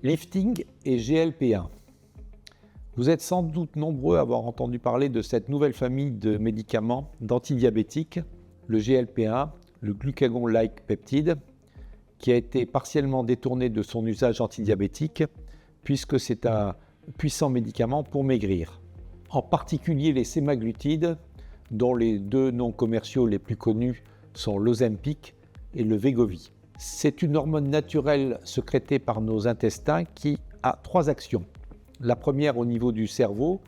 Lifting et GLP-1. Vous êtes sans doute nombreux à avoir entendu parler de cette nouvelle famille de médicaments d'antidiabétiques, le GLP-1, le glucagon-like peptide, qui a été partiellement détourné de son usage antidiabétique, puisque c'est un puissant médicament pour maigrir. En particulier les sémaglutides, dont les deux noms commerciaux les plus connus sont l'Ozempic et le Wegovy. C'est une hormone naturelle sécrétée par nos intestins qui a trois actions. La première au niveau du cerveau,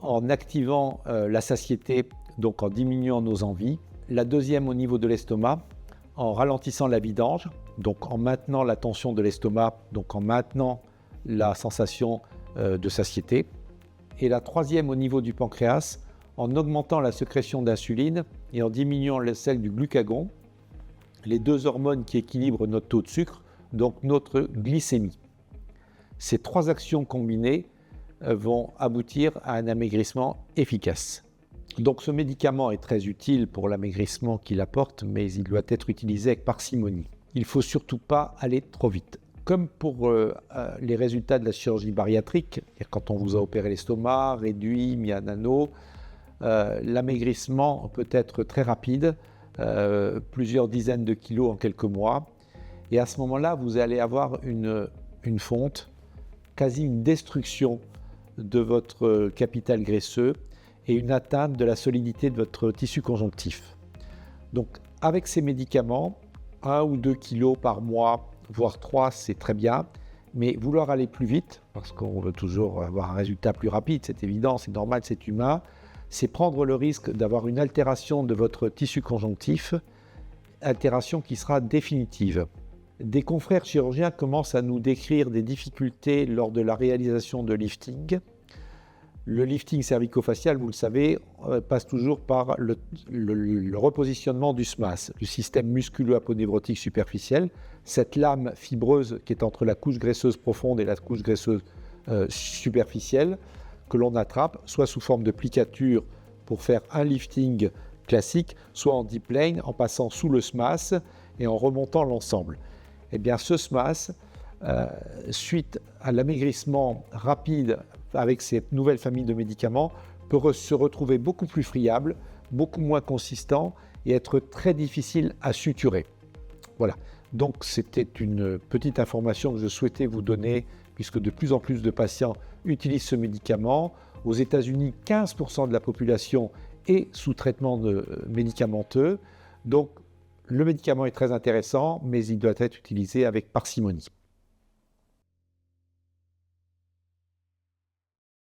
en activant la satiété, donc en diminuant nos envies. La deuxième au niveau de l'estomac, en ralentissant la vidange, donc en maintenant la tension de l'estomac, donc en maintenant la sensation de satiété. Et la troisième au niveau du pancréas, en augmentant la sécrétion d'insuline et en diminuant celle du glucagon, les deux hormones qui équilibrent notre taux de sucre, donc notre glycémie. Ces trois actions combinées vont aboutir à un amaigrissement efficace. Donc ce médicament est très utile pour l'amaigrissement qu'il apporte, mais il doit être utilisé avec parcimonie. Il ne faut surtout pas aller trop vite. Comme pour les résultats de la chirurgie bariatrique, quand on vous a opéré l'estomac, réduit, mis un anneau, l'amaigrissement peut être très rapide, plusieurs dizaines de kilos en quelques mois. Et à ce moment-là, vous allez avoir une fonte, quasi une destruction de votre capital graisseux et une atteinte de la solidité de votre tissu conjonctif. Donc avec ces médicaments, 1 ou 2 kilos par mois, voire 3, c'est très bien. Mais vouloir aller plus vite, parce qu'on veut toujours avoir un résultat plus rapide, c'est évident, c'est normal, c'est humain, c'est prendre le risque d'avoir une altération de votre tissu conjonctif, altération qui sera définitive. Des confrères chirurgiens commencent à nous décrire des difficultés lors de la réalisation de lifting. Le lifting cervico-facial, vous le savez, passe toujours par le repositionnement du SMAS, du système musculo-aponeurotique superficiel, cette lame fibreuse qui est entre la couche graisseuse profonde et la couche graisseuse superficielle, que l'on attrape, soit sous forme de plicature pour faire un lifting classique, soit en deep plane, en passant sous le SMAS et en remontant l'ensemble. Eh bien, ce SMAS, suite à l'amaigrissement rapide avec cette nouvelle famille de médicaments, peut se retrouver beaucoup plus friable, beaucoup moins consistant et être très difficile à suturer. Voilà, donc c'était une petite information que je souhaitais vous donner, puisque de plus en plus de patients utilisent ce médicament. Aux États-Unis, 15% de la population est sous traitement médicamenteux. Donc, le médicament est très intéressant, mais il doit être utilisé avec parcimonie.